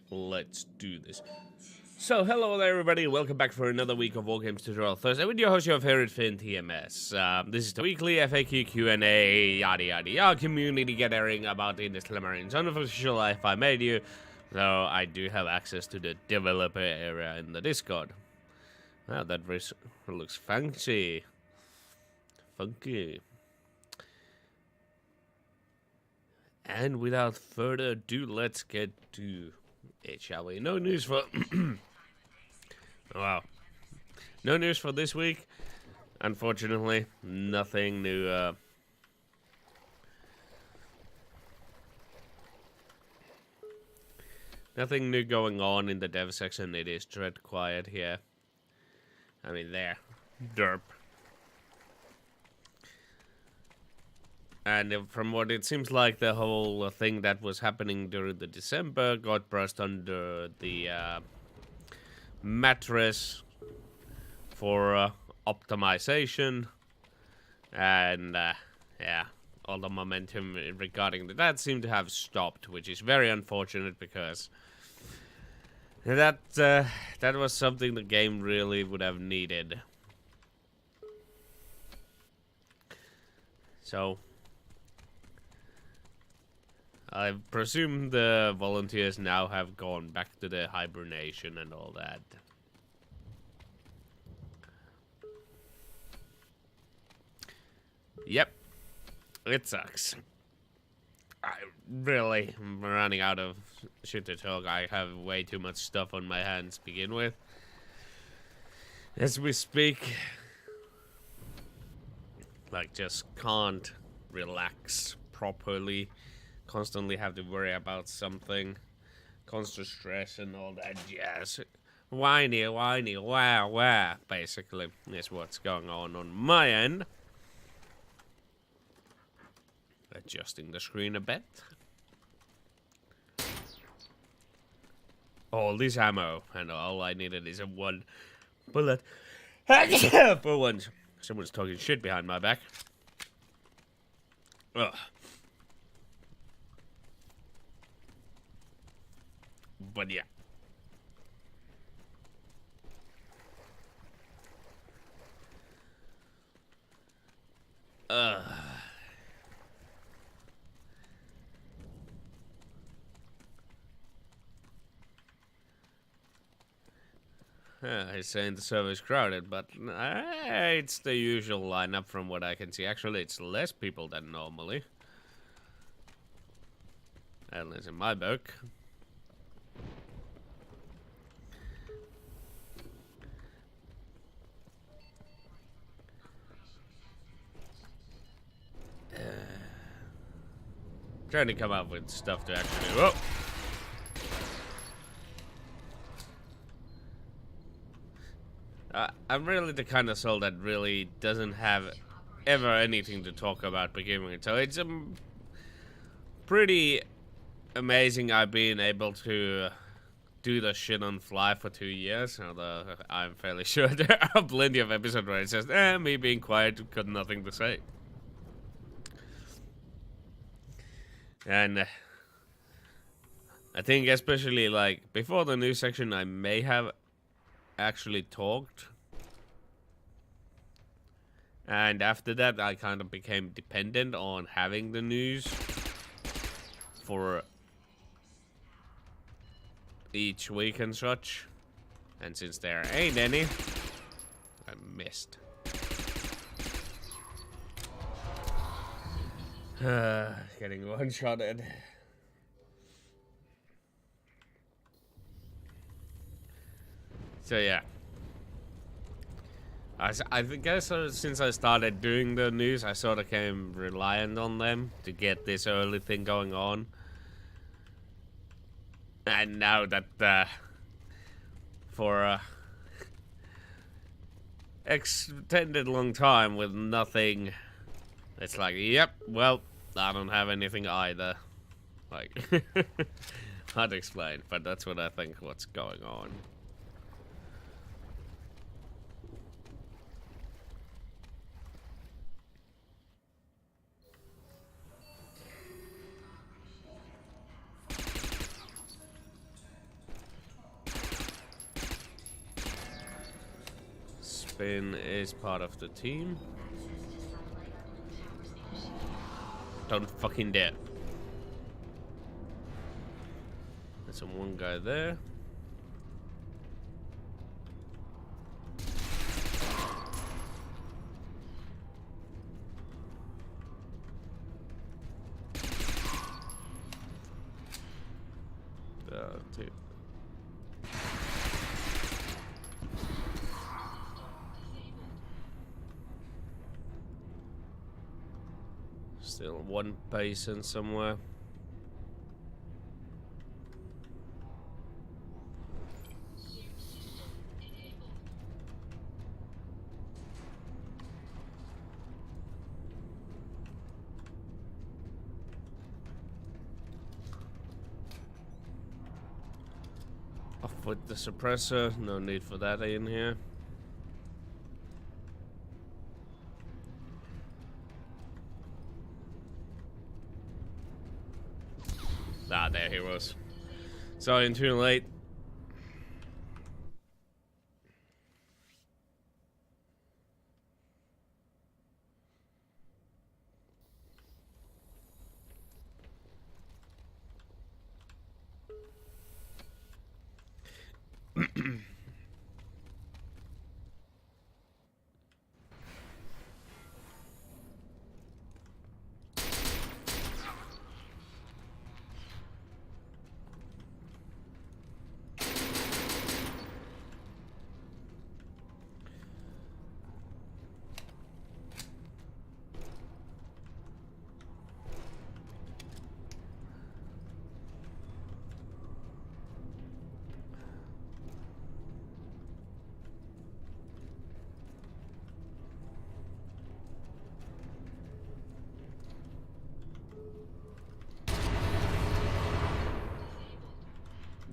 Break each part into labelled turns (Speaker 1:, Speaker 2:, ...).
Speaker 1: Let's do this. So, hello there, everybody. Welcome back for another week of Wargames Tutorial Thursday with your host, your favorite Finn TMS. This is the weekly FAQ Q&A, yada yada yada, community gathering about the Interstellar Marines unofficial life I made you. So, I do have access to the developer area in the Discord. Wow, that looks fancy. Funky. And without further ado, let's get to it, shall we? No news for... Wow. No news for this week. Unfortunately, nothing new, nothing new going on in the dev section. It is dread quiet here. I mean, there. Derp. And from what it seems like, the whole thing that was happening during the December got brushed under the mattress for optimization. And yeah, all the momentum regarding that seemed to have stopped, which is very unfortunate because that was something the game really would have needed. So I presume the volunteers now have gone back to the hibernation and all that. Yep, it sucks. I really am running out of shit to talk. I have way too much stuff on my hands to begin with. As we speak, like, just can't relax properly. Constantly have to worry about something. Constant stress and all that jazz. Whiny, wah, basically, is what's going on my end. Adjusting the screen a bit. All this ammo, and all I needed is a one bullet. For once. Someone's talking shit behind my back. Ugh. But yeah. He's saying the server is crowded, but it's the usual lineup from what I can see. Actually, it's less people than normally. At least in my book. Trying to come up with stuff to actually... Whoa! I'm really the kind of soul that really doesn't have ever anything to talk about beginning. So it's pretty amazing I've been able to do the shit on fly for 2 years. Although I'm fairly sure there are plenty of episodes where it says, me being quiet, got nothing to say. And I think especially like before the news section I may have actually talked. And after that I kind of became dependent on having the news for each week and such. And since there ain't any, I missed. Getting one-shotted. So yeah. I guess since I started doing the news, I sort of came reliant on them to get this early thing going on. And now that for a extended long time with nothing, it's like, yep, well, I don't have anything either. Like, hard to explain, but that's what I think what's going on. Finn is part of the team. Don't fucking dare. There's one guy there. Two. Still one patient somewhere. Off with the suppressor, no need for that in here. Ah, there he was. Sorry, I'm too late.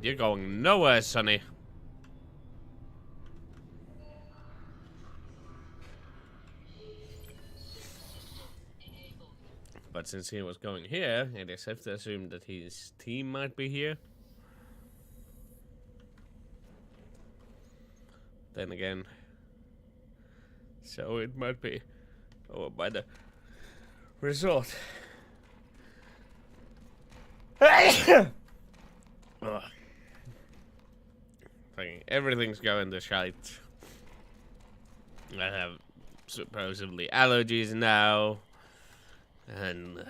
Speaker 1: You're going nowhere, Sonny. But since he was going here, it is safe to assume that his team might be here. Then again, so it might be over by the resort. Ugh. Everything's going to shite. I have supposedly allergies now. And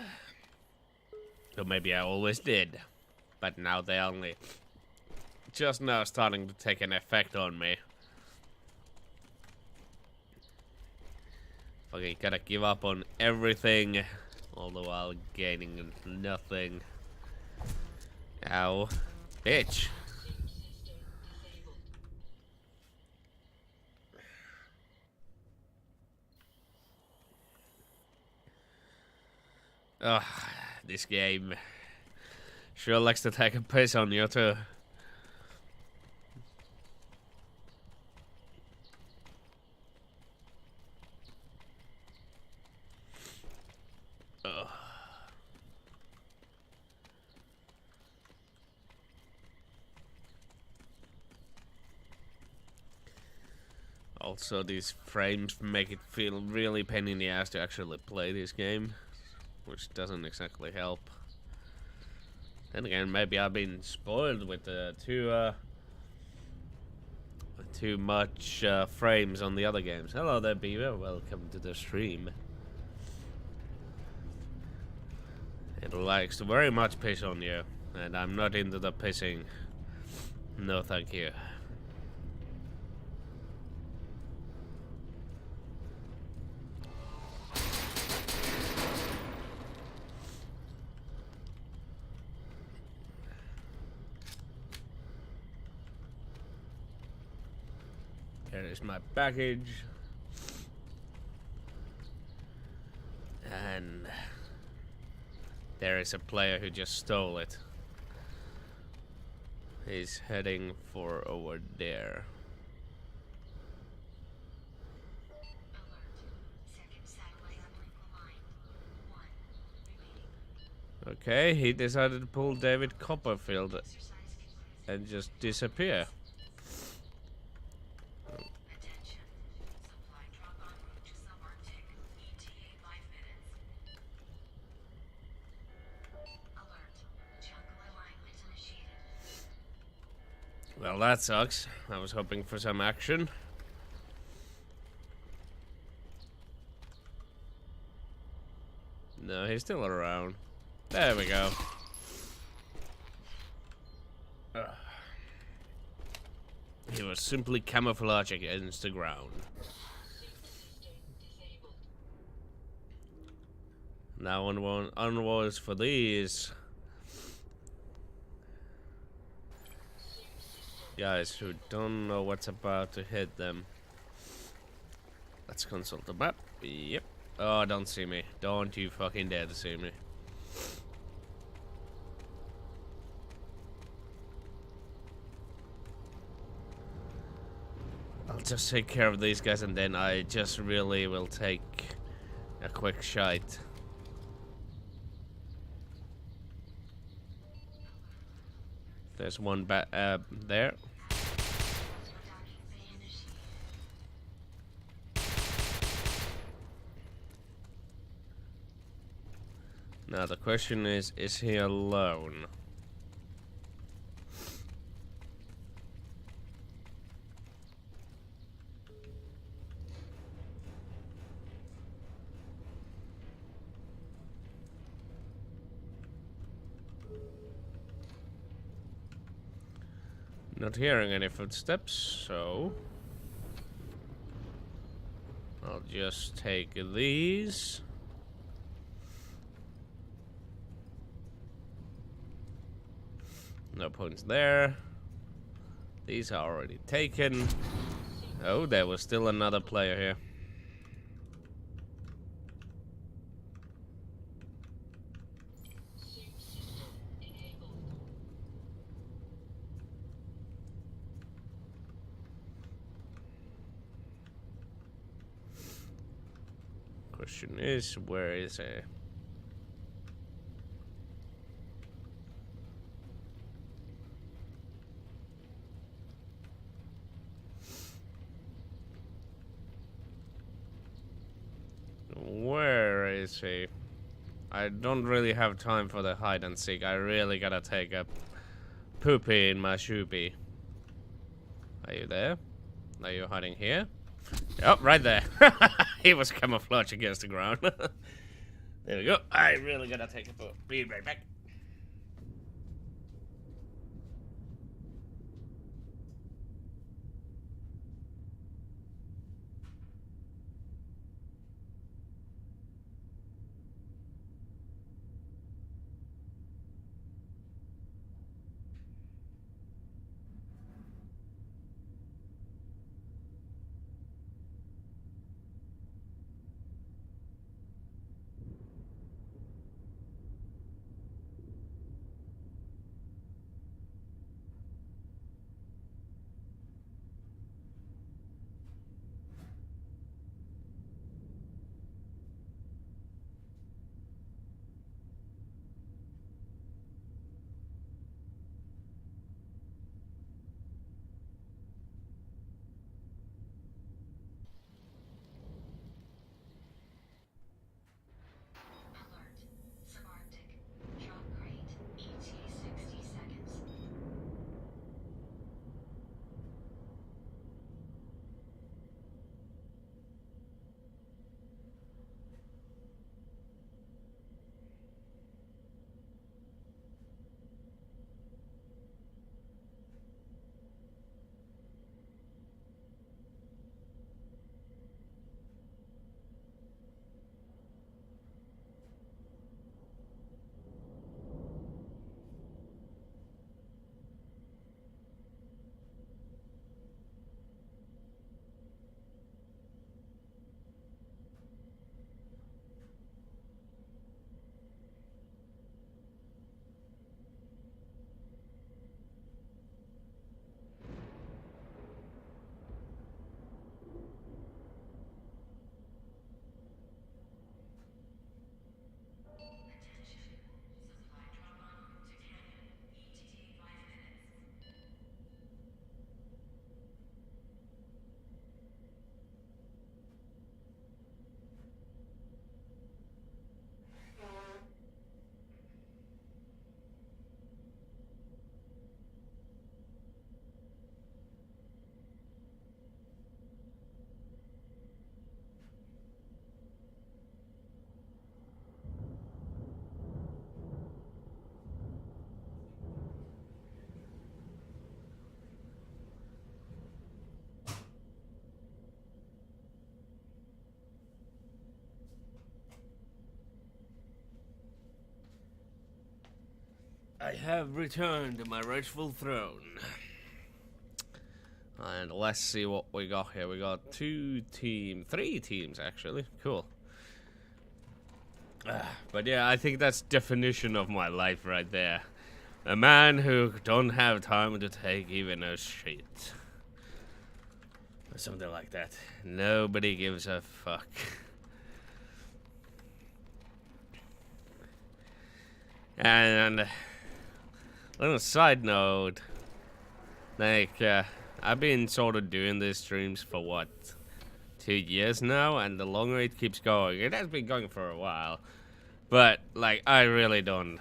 Speaker 1: or maybe I always did. But now they only just now starting to take an effect on me. Fucking gotta give up on everything, all the while gaining nothing. Ow. Bitch. Ugh, this game sure likes to take a piss on you too. Ugh. Also, these frames make it feel really pain in the ass to actually play this game, which doesn't exactly help. Then again, maybe I've been spoiled with too much frames on the other games. Hello there, Beaver. Welcome to the stream. It likes to very much piss on you, and I'm not into the pissing. No, thank you. Here is my package. And there is a player who just stole it. He's heading for over there. Okay, he decided to pull David Copperfield and just disappear. Well, that sucks. I was hoping for some action. No, he's still around. There we go. Ugh. He was simply camouflaged against the ground. Now onwards for these guys who don't know what's about to hit them. Let's consult the map. Yep. Oh, don't see me. Don't you fucking dare to see me. I'll just take care of these guys and then I just really will take a quick shite. There's one there. Now the question is he alone? Not hearing any footsteps, so I'll just take these. No points there. These are already taken. Oh, there was still another player here. Question is, where is he? Where is he? I don't really have time for the hide and seek. I really gotta take a poopy in my shoopy. Are you there? Are you hiding here? Oh, right there. He was camouflaged against the ground. There we go. I really gotta take a poop. Be right back. I have returned to my rightful throne. And let's see what we got here. We got 3 teams actually. Cool. But yeah, I think that's definition of my life right there. A man who don't have time to take even a shit. Or something like that. Nobody gives a fuck. And little side note, like I've been sort of doing these streams for what, 2 years now, and the longer it keeps going, it has been going for a while, but like I really don't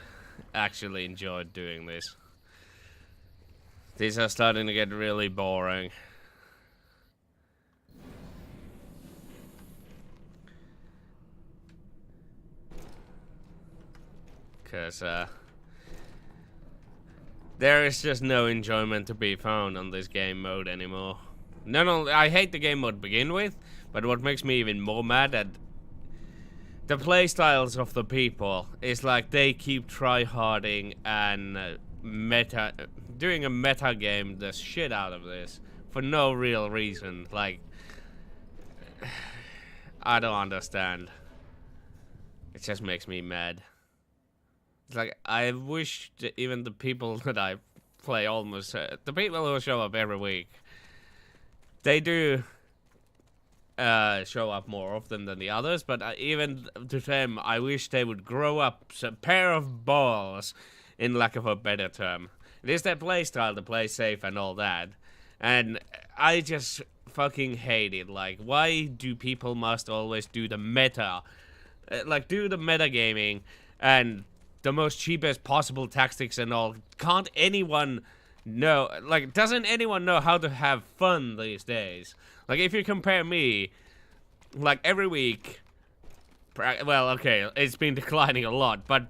Speaker 1: actually enjoy doing this. These are starting to get really boring. Because there is just no enjoyment to be found on this game mode anymore. Not only I hate the game mode to begin with, but what makes me even more mad at the playstyles of the people is like they keep tryharding and doing a meta game the shit out of this for no real reason. Like, I don't understand. It just makes me mad. It's like, I wish even the people that I play almost, the people who show up every week, they do show up more often than the others, but even to them, I wish they would grow up a pair of balls, in lack of a better term. It is their playstyle to play safe and all that, and I just fucking hate it. Like, why do people must always do the meta? Like, do the metagaming and the most cheapest possible tactics and all. Can't anyone know, like, doesn't anyone know how to have fun these days? Like, if you compare me, like, every week, well, okay, it's been declining a lot, but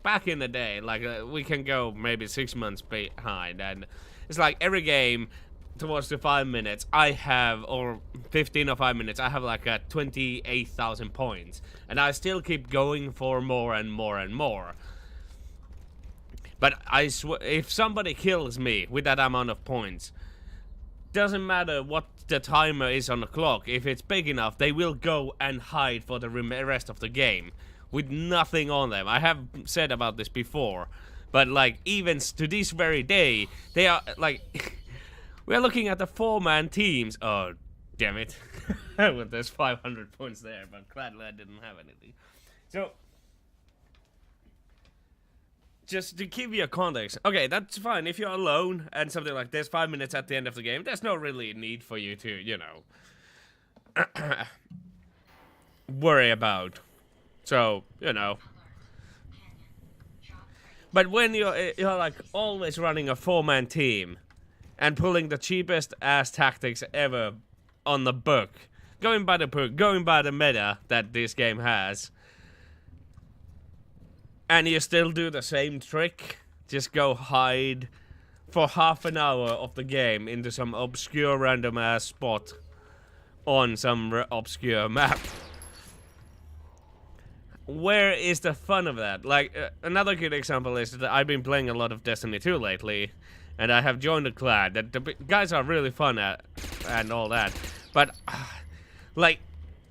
Speaker 1: back in the day, like, we can go maybe 6 months behind, and it's like every game towards the 5 minutes, I have, or 15 or 5 minutes, I have like 28,000 points, and I still keep going for more and more and more. But I swear, if somebody kills me with that amount of points, doesn't matter what the timer is on the clock, if it's big enough, they will go and hide for the rest of the game with nothing on them. I have said about this before, but like, even to this very day, they are like, we're looking at the 4-man teams. Oh, damn it. Well, there's 500 points there, but gladly I didn't have anything. So, just to give you a context, okay, that's fine. If you're alone and something like there's 5 minutes at the end of the game, there's no really need for you to, you know, worry about. So, you know. But when you're like always running a 4-man team and pulling the cheapest ass tactics ever on the book, going by the book, going by the meta that this game has, and you still do the same trick, just go hide for half an hour of the game into some obscure random ass spot on some obscure map. Where is the fun of that? Like, another good example is that I've been playing a lot of Destiny 2 lately, and I have joined a clan that the guys are really fun at and all that, but like,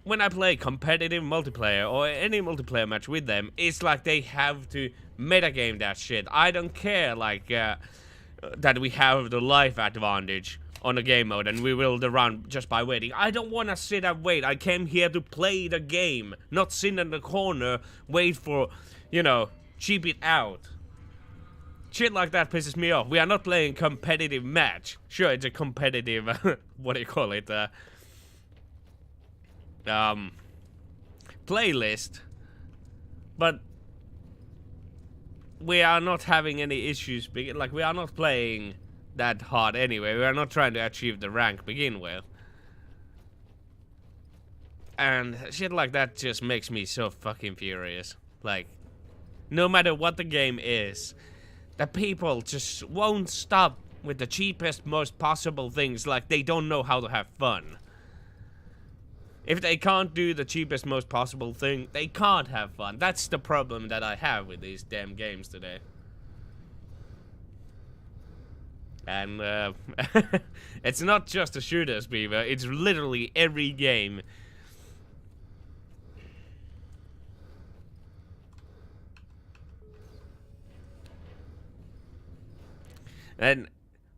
Speaker 1: when I play competitive multiplayer or any multiplayer match with them, it's like they have to metagame that shit. I don't care, like, that we have the life advantage on the game mode and we will the round just by waiting. I don't want to sit and wait. I came here to play the game, not sit in the corner, wait for, you know, cheap it out. Shit like that pisses me off. We are not playing competitive match. Sure, it's a competitive, what do you call it, playlist, but we are not having any issues. Like, we are not playing that hard anyway. We are not trying to achieve the rank begin with, and shit like that just makes me so fucking furious. Like, no matter what the game is, the people just won't stop with the cheapest, most possible things. Like, they don't know how to have fun. If they can't do the cheapest, most possible thing, they can't have fun. That's the problem that I have with these damn games today. And it's not just the shooters, Beaver. It's literally every game. And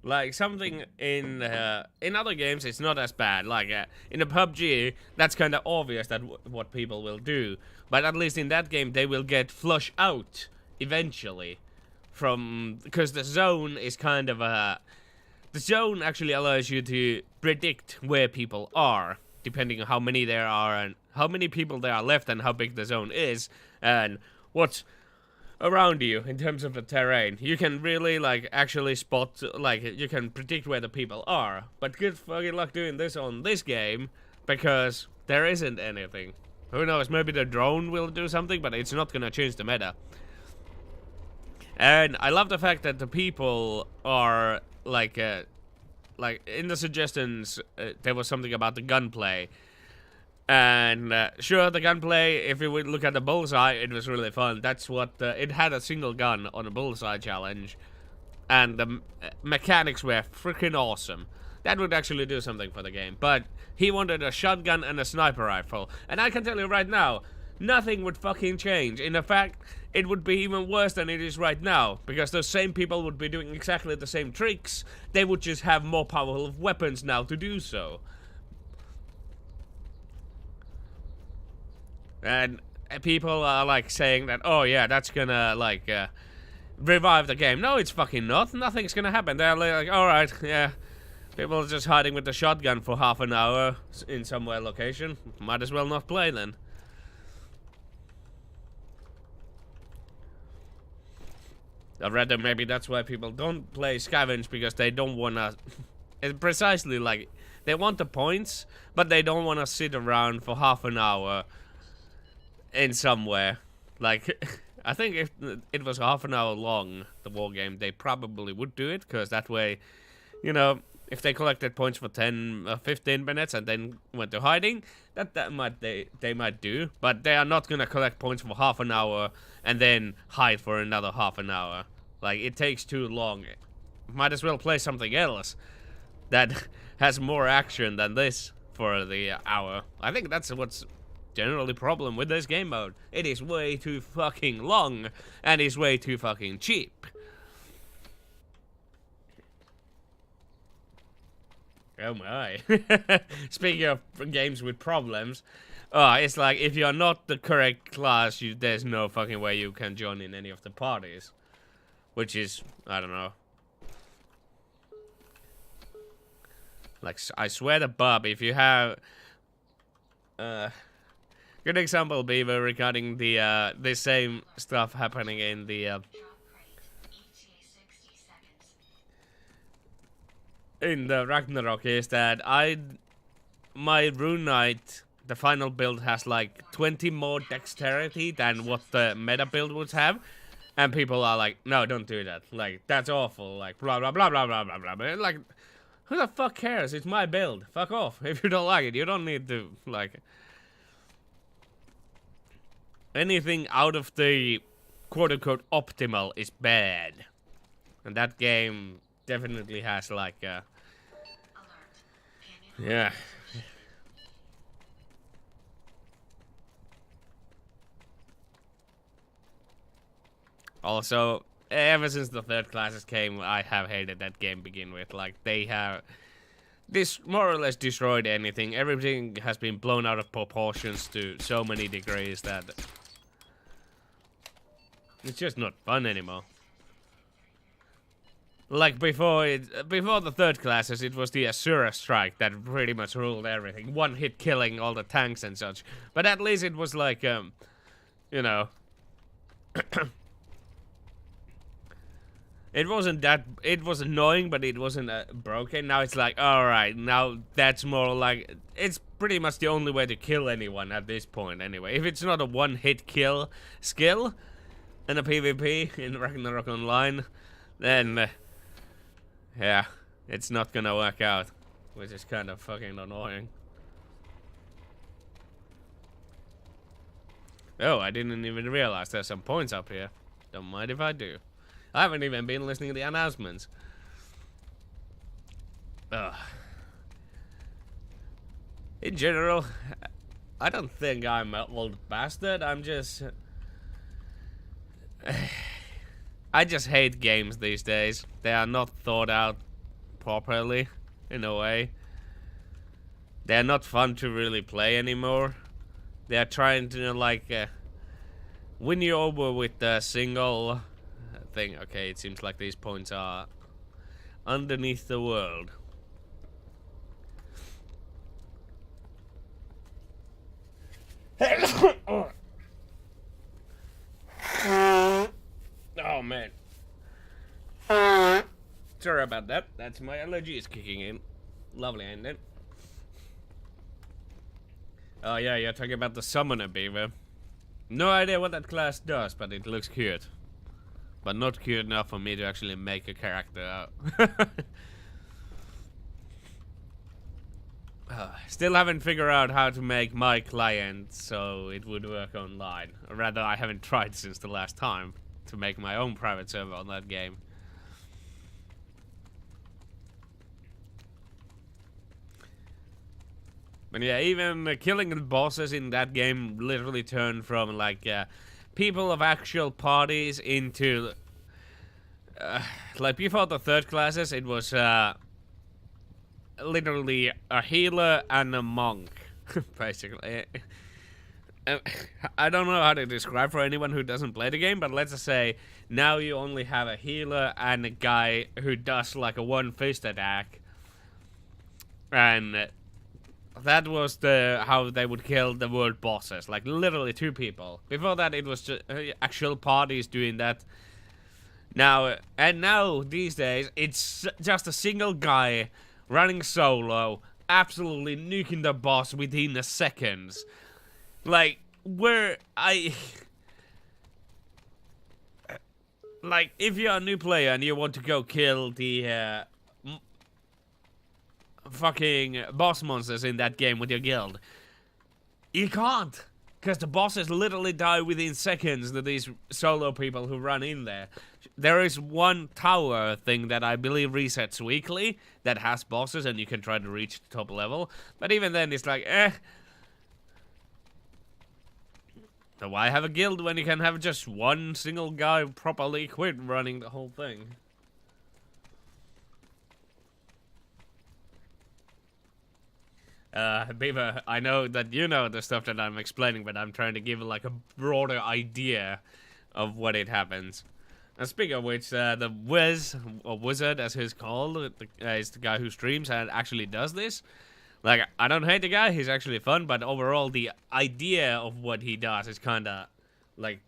Speaker 1: like something in other games, it's not as bad. Like in a PUBG, that's kind of obvious that what people will do. But at least in that game, they will get flushed out eventually, because the zone is kind of a. The zone actually allows you to predict where people are, depending on how many there are and how many people there are left and how big the zone is and what's around you in terms of the terrain. You can really like actually spot, like you can predict where the people are. But good fucking luck doing this on this game because there isn't anything. Who knows, maybe the drone will do something, but it's not gonna change the meta. And I love the fact that the people are like in the suggestions there was something about the gunplay, and sure, the gunplay, if you would look at the bullseye, it was really fun. That's what it had, a single gun on a bullseye challenge, and the mechanics were freaking awesome. That would actually do something for the game. But he wanted a shotgun and a sniper rifle, and I can tell you right now, nothing would fucking change. In fact, it would be even worse than it is right now, because those same people would be doing exactly the same tricks. They would just have more powerful weapons now to do so. And people are like saying that, oh yeah, that's gonna like revive the game. No, it's fucking not. Nothing's gonna happen. They're like, alright, yeah. People are just hiding with the shotgun for half an hour in somewhere location. Might as well not play then. Or rather, maybe that's why people don't play Scavenge, because they don't wanna... It's precisely like, they want the points, but they don't wanna sit around for half an hour in somewhere. Like, I think if it was half an hour long, the war game, they probably would do it, because that way, you know, if they collected points for 10 or 15 minutes and then went to hiding, that might they might do, but they are not gonna collect points for half an hour and then hide for another half an hour. Like, it takes too long. Might as well play something else that has more action than this for the hour. I think that's what's generally problem with this game mode. It is way too fucking long and is way too fucking cheap. Oh my. Speaking of games with problems, it's like if you're not the correct class, there's no fucking way you can join in any of the parties. Which is, I don't know. Like, I swear to Bob, if you have... good example, Beaver, regarding the same stuff happening in the... in the Ragnarok is that my Rune Knight, the final build has like 20 more dexterity than what the meta build would have, and people are like, no, don't do that, like, that's awful, like, blah blah blah blah blah blah blah. Like, who the fuck cares? It's my build. Fuck off. If you don't like it, you don't need to, like, anything out of the quote-unquote optimal is bad, and that game definitely has like yeah. Also, ever since the third classes came, I have hated that game to begin with. Like, they have more or less destroyed anything. Everything has been blown out of proportions to so many degrees that it's just not fun anymore. Like, before the third classes, it was the Asura strike that pretty much ruled everything. One hit killing all the tanks and such. But at least it was like, you know... it was annoying, but it wasn't broken. Now it's like, alright, now that's more like... It's pretty much the only way to kill anyone at this point, anyway. If it's not a one-hit kill skill in a PvP in Ragnarok Online, then... yeah, it's not gonna work out, which is kind of fucking annoying. Oh, I didn't even realize there's some points up here. Don't mind if I do. I haven't even been listening to the announcements. In general, I don't think I'm an old bastard. I'm just... I just hate games these days. They are not thought out properly, in a way. They're not fun to really play anymore. They're trying to, like, win you over with a single thing. Okay, it seems like these points are underneath the world. Oh man. Sorry about that. That's my allergies kicking in. Lovely, ain't it? Oh yeah, you're talking about the Summoner Beaver. No idea what that class does, but it looks cute. But not cute enough for me to actually make a character out. Still haven't figured out how to make my client so it would work online. Or rather, I haven't tried since the last time to make my own private server on that game. But yeah, even killing the bosses in that game literally turned from like people of actual parties into like before the third classes it was literally a healer and a monk basically. I don't know how to describe for anyone who doesn't play the game, but let's just say now you only have a healer and a guy who does like a one fist attack, and that was how they would kill the world bosses, like literally two people. Before that it was just actual parties doing that. Now these days it's just a single guy running solo, absolutely nuking the boss within a seconds. Like like if you're a new player and you want to go kill the fucking boss monsters in that game with your guild, you can't, because the bosses literally die within seconds to these solo people who run in there. There is one tower thing that I believe resets weekly that has bosses and you can try to reach the top level, but even then it's like so why have a guild when you can have just one single guy properly equipped running the whole thing? Beaver, I know that you know the stuff that I'm explaining, but I'm trying to give like a broader idea of what it happens. And speaking of which, the Wiz, or Wizard as he's called, is the guy who streams and actually does this. Like, I don't hate the guy, he's actually fun, but overall the idea of what he does is kinda, like,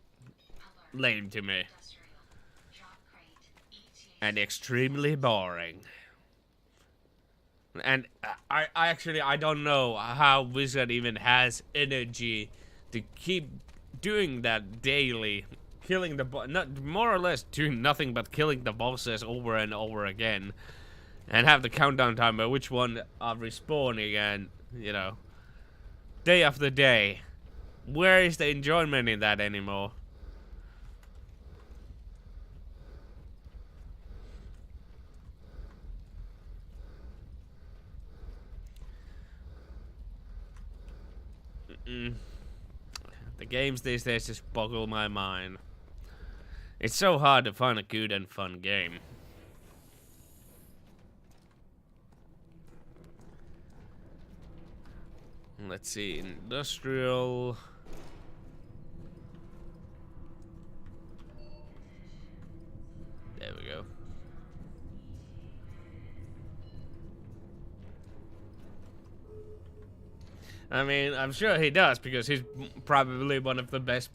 Speaker 1: lame to me. And extremely boring. And I don't know how Wizard even has energy to keep doing that daily, killing the more or less doing nothing but killing the bosses over and over again, and have the countdown timer which one are respawning, and you know, day after day. Where is the enjoyment in that anymore? The games these days just boggle my mind. It's so hard to find a good and fun game. Let's see, industrial. There we go. I mean, I'm sure he does, because he's probably one of the best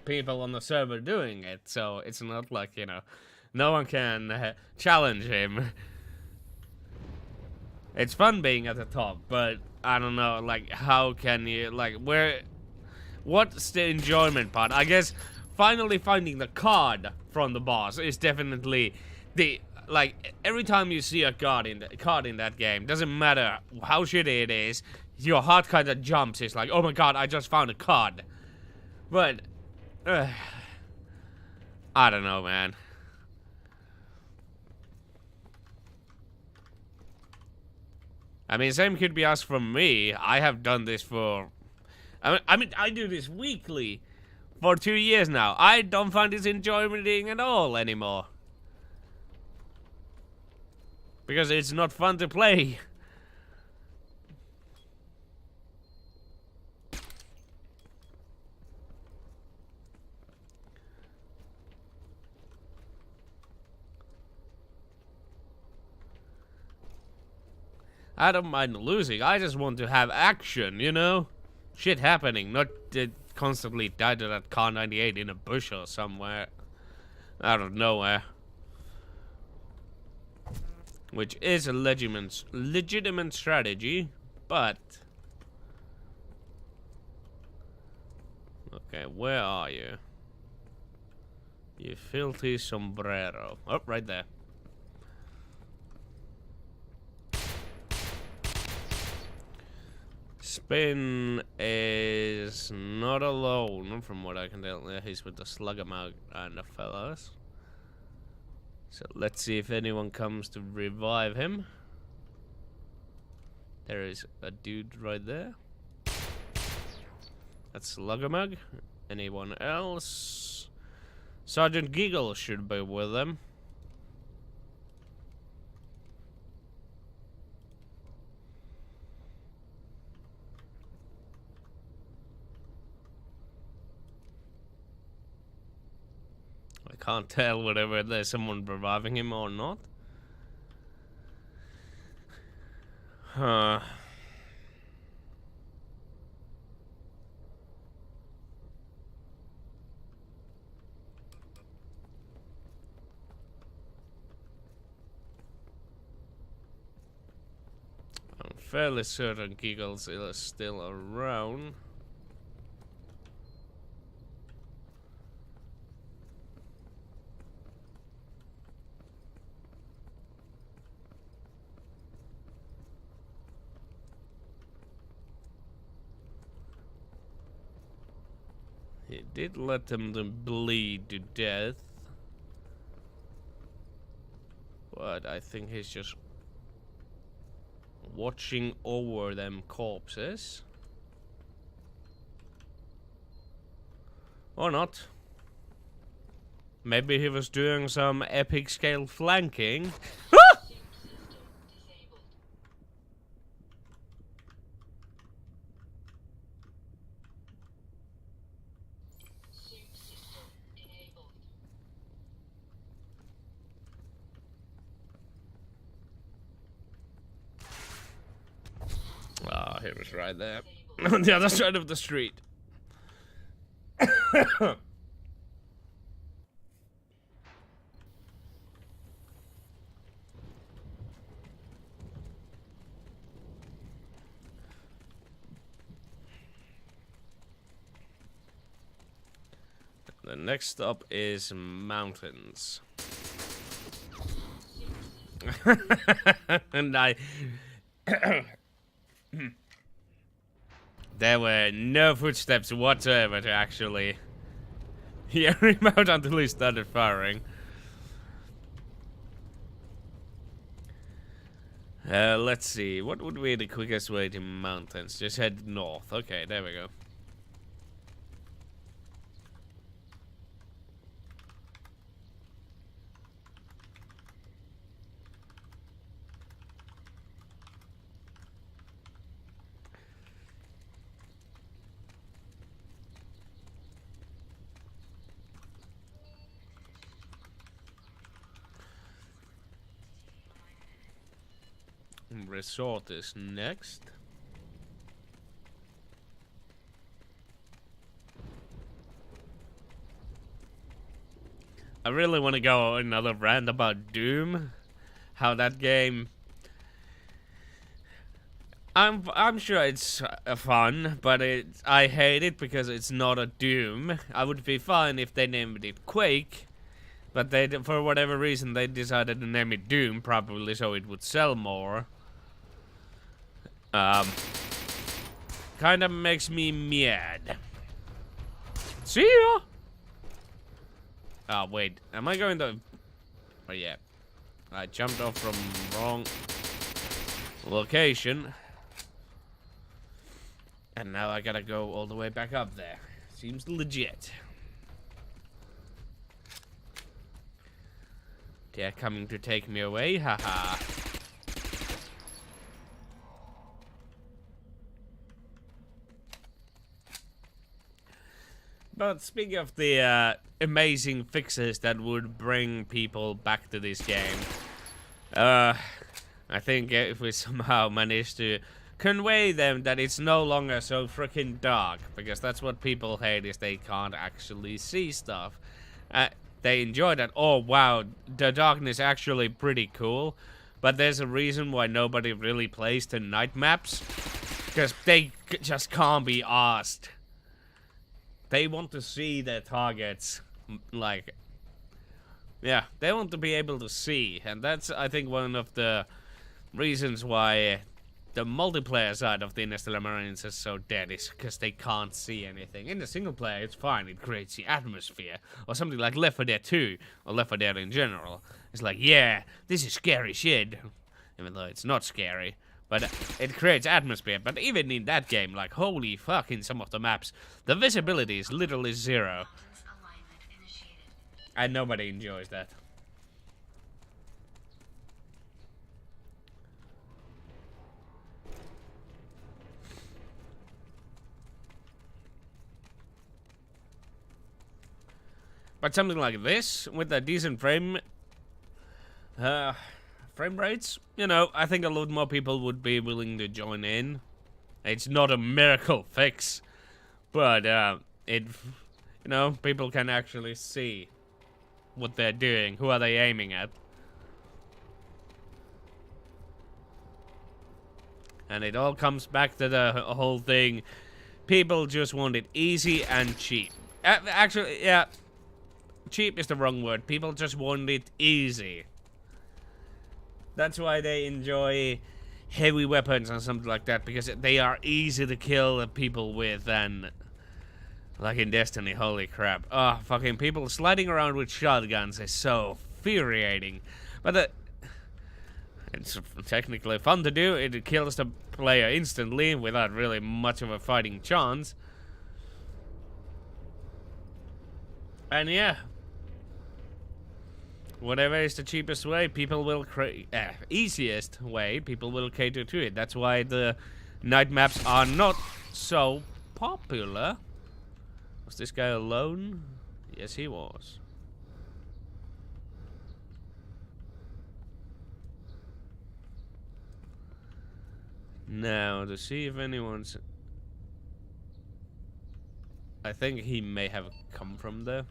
Speaker 1: people on the server doing it, so it's not like, you know, no one can challenge him. It's fun being at the top, but I don't know, like, how can you, like, what's the enjoyment part? I guess finally finding the card from the boss is definitely the, like, every time you see a card in that game, doesn't matter how shitty it is, your heart kind of jumps. It's like, oh my god, I just found a card. But I don't know, man. I mean, same could be asked from me. I have done this for... I mean, I do this weekly for 2 years now. I don't find this enjoying at all anymore. Because it's not fun to play. I don't mind losing. I just want to have action, you know? Shit happening, not constantly die to that car 98 in a bush or somewhere. Out of nowhere. Which is a legitimate strategy, but... Okay, where are you? You filthy sombrero. Oh, right there. Spin is not alone, from what I can tell. He's with the slugger mug and the fellas. So let's see if anyone comes to revive him. There is a dude right there. That's slugger mug. Anyone else? Sergeant Giggle should be with them. I can't tell whether there's someone reviving him or not. Huh. I'm fairly certain Giggles is still around. He did let them bleed to death. But I think he's just watching over them corpses. Or not. Maybe he was doing some epic scale flanking. Ah, he was right there. On the other side of the street. The next stop is mountains. And there were no footsteps whatsoever to actually hear him out until he started firing. Let's see. What would be the quickest way to mountains? Just head north. Okay, there we go. Resort is next. I really want to go another rant about Doom. How that game... I'm sure it's fun, but I hate it because it's not a Doom. I would be fine if they named it Quake, but they, for whatever reason, they decided to name it Doom, probably so it would sell more. Kind of makes me mad. See ya! Oh, wait. Am I going to... Oh, yeah. I jumped off from wrong... location. And now I gotta go all the way back up there. Seems legit. They're coming to take me away, haha. But speaking of the amazing fixes that would bring people back to this game, I think if we somehow manage to convey them that it's no longer so freaking dark, because that's what people hate, is they can't actually see stuff. They enjoy that, oh wow, the darkness is actually pretty cool, but there's a reason why nobody really plays the night maps, because they just can't be asked. They want to see their targets, like, yeah, they want to be able to see, and that's, I think, one of the reasons why the multiplayer side of the Interstellar Marines is so dead, is because they can't see anything. In the single player, it's fine, it creates the atmosphere, or something like Left 4 Dead 2, or Left 4 Dead in general. It's like, yeah, this is scary shit, even though it's not scary. But it creates atmosphere. But even in that game, like, holy fuck, in some of the maps, the visibility is literally 0. And nobody enjoys that. But something like this, with a decent frame rates, you know, I think a lot more people would be willing to join in. It's not a miracle fix, but you know, people can actually see what they're doing. Who are they aiming at? And it all comes back to the whole thing. People just want it easy and cheap. Actually, yeah, cheap is the wrong word. People just want it easy. That's why they enjoy heavy weapons and something like that, because they are easy to kill people with, and like in Destiny, holy crap. Oh, fucking people sliding around with shotguns is so infuriating. But it's technically fun to do. It kills the player instantly without really much of a fighting chance. And yeah, whatever is the cheapest way, people will easiest way, people will cater to it. That's why the night maps are not so popular. Was this guy alone? Yes, he was. Now, to see if anyone's... I think he may have come from there.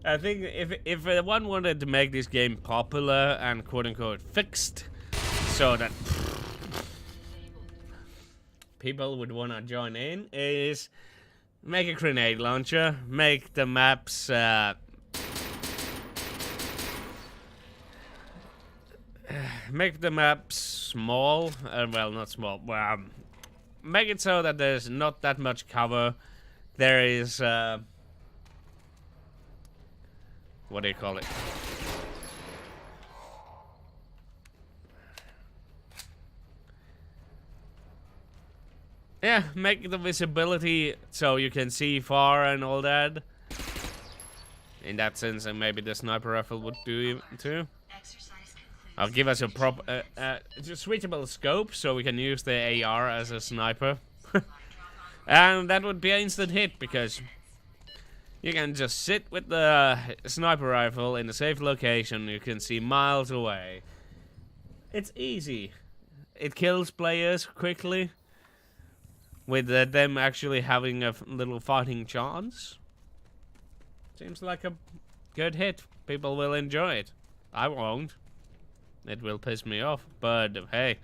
Speaker 1: I think if one wanted to make this game popular and quote-unquote fixed, so that people would want to join in, is make a grenade launcher, make the maps small, well, not small, make it so that there's not that much cover. There is what do you call it? Yeah, make the visibility so you can see far and all that. In that sense, and maybe the sniper rifle would do too. I'll give us a switchable scope so we can use the AR as a sniper. And that would be an instant hit, because you can just sit with the sniper rifle in a safe location. You can see miles away. It's easy. It kills players quickly, with them actually having a little fighting chance. Seems like a good hit. People will enjoy it. I won't. It will piss me off, but hey.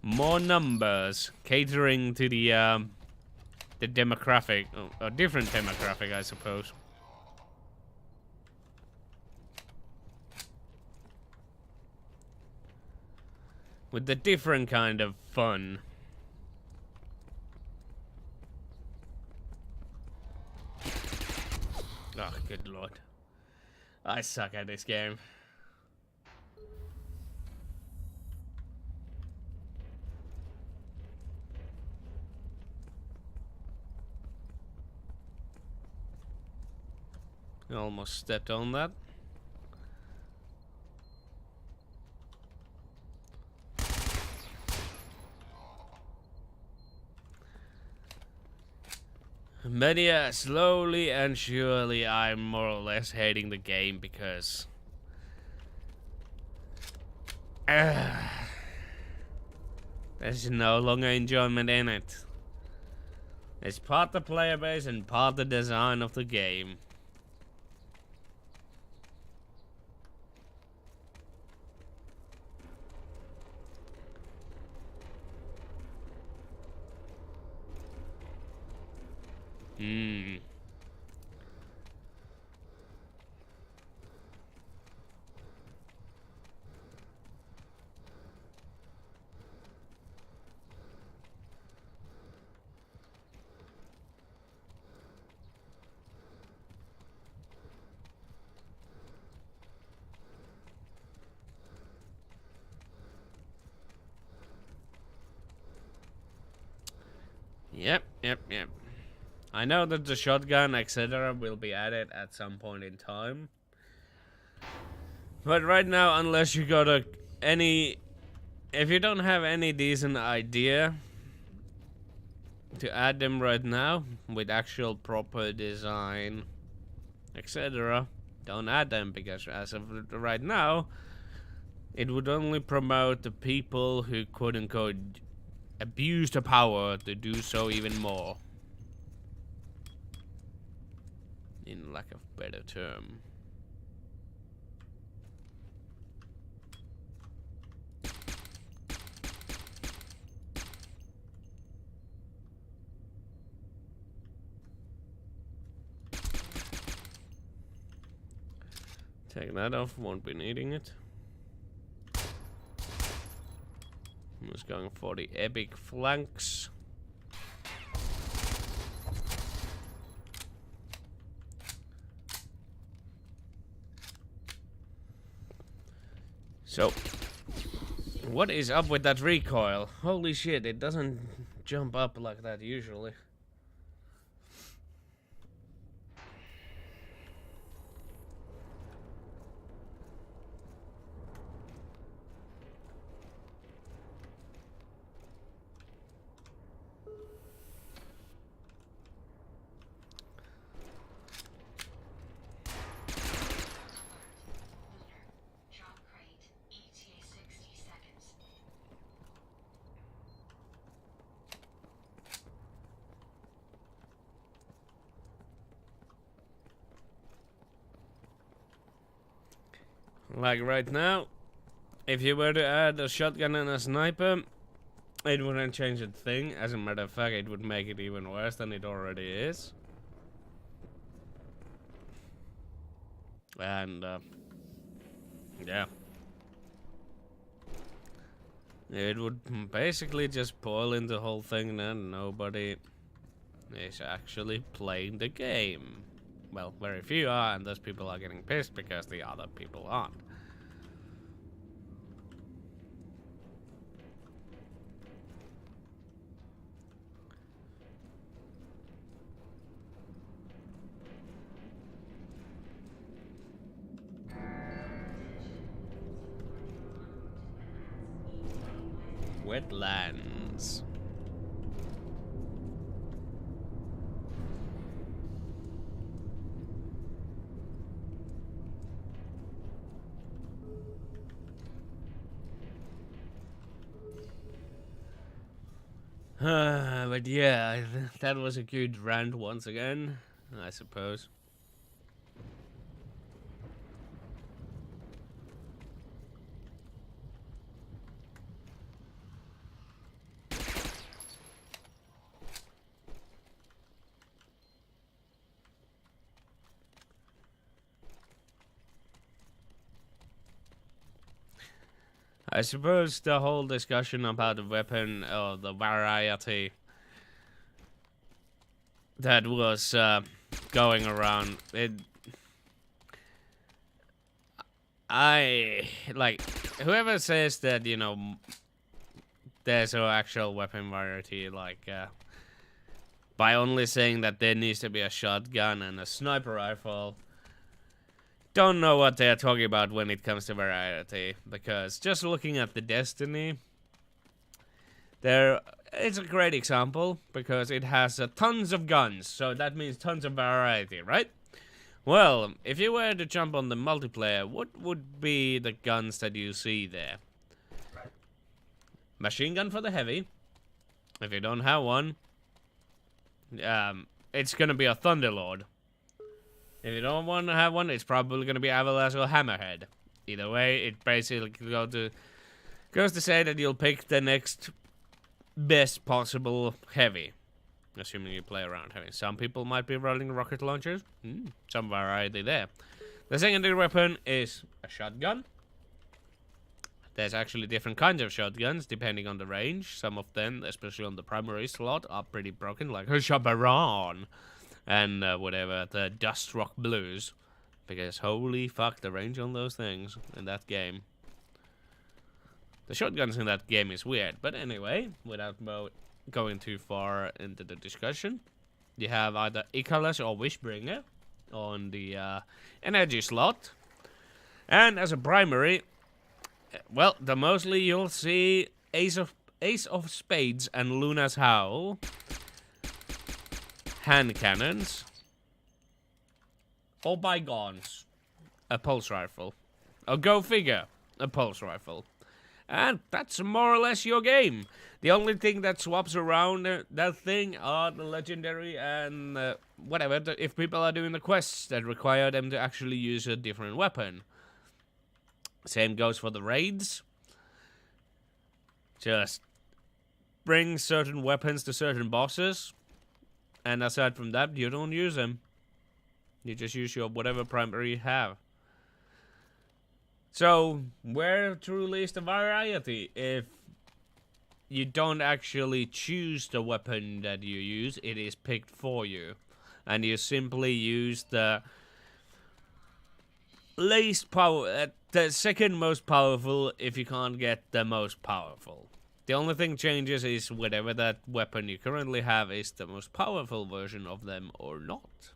Speaker 1: More numbers, catering to the demographic, a different demographic, I suppose. With the different kind of fun. Oh, good lord. I suck at this game. I almost stepped on that. But yeah, slowly and surely I'm more or less hating the game because there's no longer enjoyment in it. It's part the player base and part the design of the game. Yep. I know that the shotgun, etc. will be added at some point in time. But right now, unless you got if you don't have any decent idea to add them right now, with actual proper design, etc., don't add them, because as of right now, it would only promote the people who quote-unquote abuse the power to do so even more. In lack of better term. Take that off, won't be needing it. I'm just going for the epic flanks. So, what is up with that recoil? Holy shit, it doesn't jump up like that usually. Like right now, if you were to add a shotgun and a sniper, it wouldn't change a thing. As a matter of fact, it would make it even worse than it already is. And, yeah. It would basically just boil in the whole thing, and nobody is actually playing the game. Well, very few are, and those people are getting pissed because the other people aren't. Wetlands. But yeah, that was a good rant once again, I suppose. I suppose the whole discussion about the weapon or the variety that was going around. Like, whoever says that, you know, there's no actual weapon variety, like, by only saying that there needs to be a shotgun and a sniper rifle, don't know what they're talking about when it comes to variety. Because just looking at the Destiny, it's a great example, because it has tons of guns, so that means tons of variety, right? Well, if you were to jump on the multiplayer, what would be the guns that you see there? Machine gun for the heavy. If you don't have one, it's gonna be a Thunderlord. If you don't want to have one, it's probably gonna be Avalanche or Hammerhead. Either way, it basically goes to say that you'll pick the next best possible heavy. Assuming you play around heavy. Some people might be rolling rocket launchers. Some variety there. The secondary weapon is a shotgun. There's actually different kinds of shotguns depending on the range. Some of them, especially on the primary slot, are pretty broken, like a Shabaran and whatever, the Dust Rock Blues. Because holy fuck, the range on those things in that game. The shotguns in that game is weird, but anyway, without going too far into the discussion, you have either Icarus or Wishbringer on the energy slot. And as a primary, well, the mostly you'll see Ace of Spades and Luna's Howl, hand cannons, or bygones, a pulse rifle. Or go figure, a pulse rifle. And that's more or less your game. The only thing that swaps around that thing are the legendary and whatever, if people are doing the quests that require them to actually use a different weapon. Same goes for the raids. Just bring certain weapons to certain bosses, and aside from that, you don't use them. You just use your whatever primary you have. So, where truly is the variety? If you don't actually choose the weapon that you use, it is picked for you. And you simply use the the second most powerful if you can't get the most powerful. The only thing changes is whatever that weapon you currently have is the most powerful version of them or not.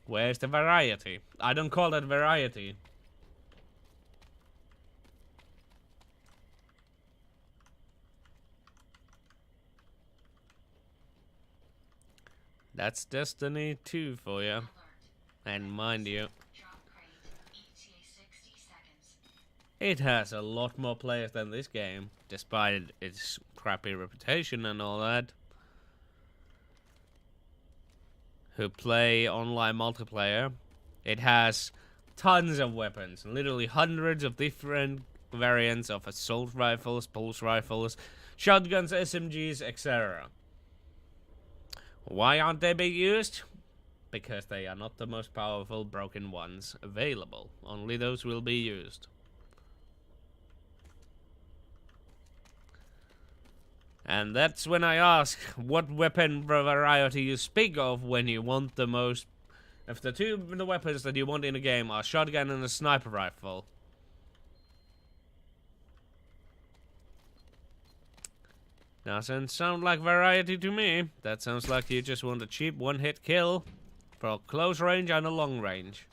Speaker 1: Where's the variety? I don't call that variety. That's Destiny 2 for you. And mind you, it has a lot more players than this game, despite its crappy reputation and all that, who play online multiplayer. It has tons of weapons, literally hundreds of different variants of assault rifles, pulse rifles, shotguns, SMGs, etc. Why aren't they being used? Because they are not the most powerful broken ones available. Only those will be used. And that's when I ask what weapon variety you speak of when you want the most. If the two of the weapons that you want in a game are shotgun and a sniper rifle. Doesn't sound like variety to me. That sounds like you just want a cheap one-hit kill for a close range and a long range.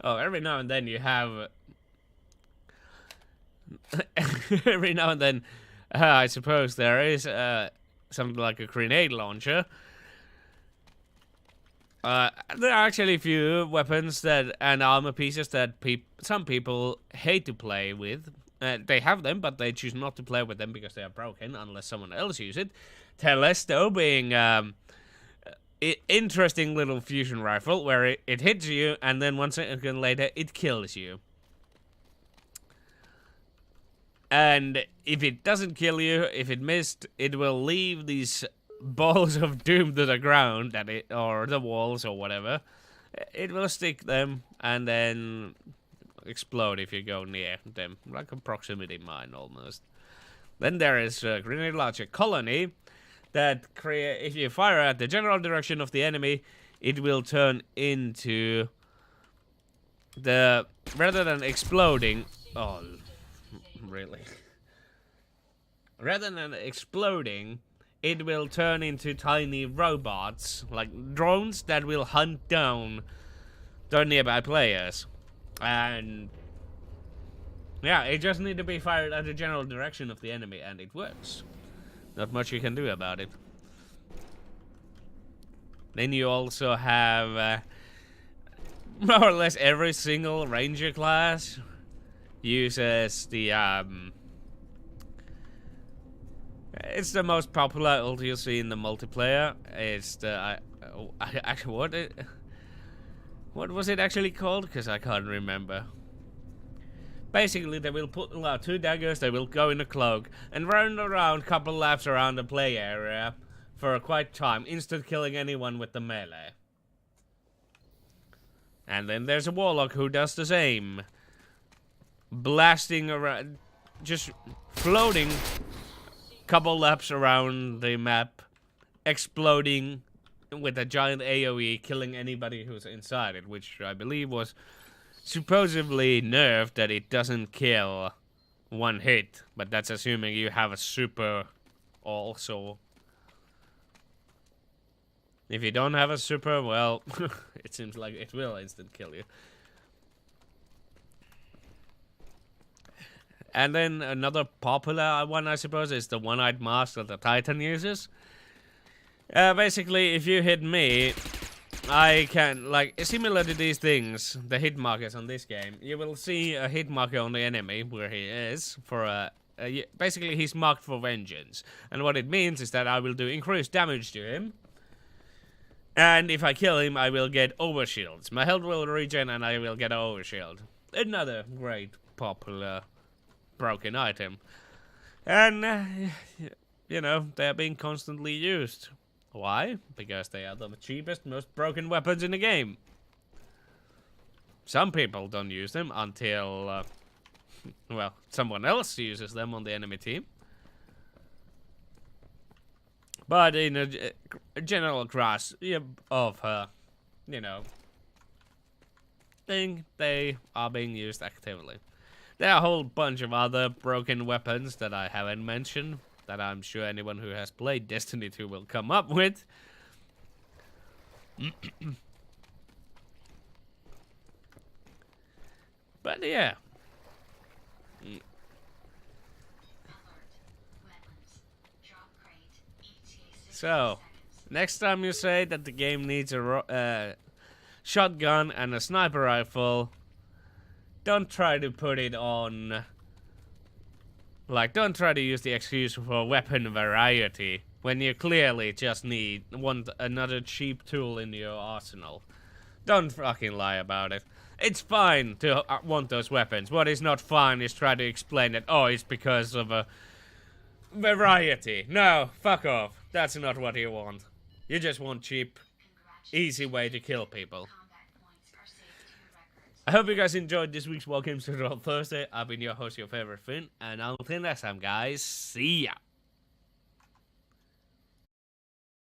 Speaker 1: Oh, every now and then you have... every now and then, I suppose there is something like a grenade launcher. There are actually a few weapons that and armor pieces that some people hate to play with. They have them, but they choose not to play with them because they are broken unless someone else uses it. Telesto being interesting little fusion rifle where it hits you and then 1 second later it kills you. And if it doesn't kill you, if it missed, it will leave these balls of doom to the ground or the walls or whatever. It will stick them, and then explode if you go near them, like a proximity mine almost. Then there is a grenade launcher colony that if you fire at the general direction of the enemy, it will turn into rather than exploding. Oh, really? Rather than exploding, it will turn into tiny robots, like drones that will hunt down the nearby players. And yeah, it just needs to be fired at the general direction of the enemy, and it works. Not much you can do about it. Then you also have more or less every single ranger class uses the it's the most popular ult you'll see in the multiplayer. It's the actually what was it actually called? Because I can't remember. Basically, they will put two daggers. They will go in a cloak and run around, couple laps around the play area for a quiet time, instant killing anyone with the melee. And then there's a warlock who does the same, blasting around, just floating couple laps around the map, exploding with a giant AoE, killing anybody who's inside it, which I believe was supposedly nerfed that it doesn't kill one hit, but that's assuming you have a super also. If you don't have a super, well, it seems like it will instant kill you. And then another popular one, I suppose, is the one-eyed mask that the Titan uses. Basically, if you hit me, I can, like, similar to these things, the hit markers on this game, you will see a hit marker on the enemy where he is for basically he's marked for vengeance. And what it means is that I will do increased damage to him. And if I kill him, I will get overshields. My health will regen and I will get an overshield. Another great popular broken item. And, you know, they are being constantly used. Why? Because they are the cheapest, most broken weapons in the game. Some people don't use them until, well, someone else uses them on the enemy team. But in a general class of, you know, thing, they are being used actively. There are a whole bunch of other broken weapons that I haven't mentioned, that I'm sure anyone who has played Destiny 2 will come up with. But yeah. So, next time you say that the game needs a shotgun and a sniper rifle, don't try to put it on, like, don't try to use the excuse for weapon variety when you clearly just want another cheap tool in your arsenal. Don't fucking lie about it. It's fine to want those weapons. What is not fine is try to explain that, oh, it's because of a variety. No, fuck off. That's not what you want. You just want cheap, easy way to kill people. I hope you guys enjoyed this week's Wargames Tutorial Thursday. I've been your host, your favorite Finn, and until next time, guys, see ya!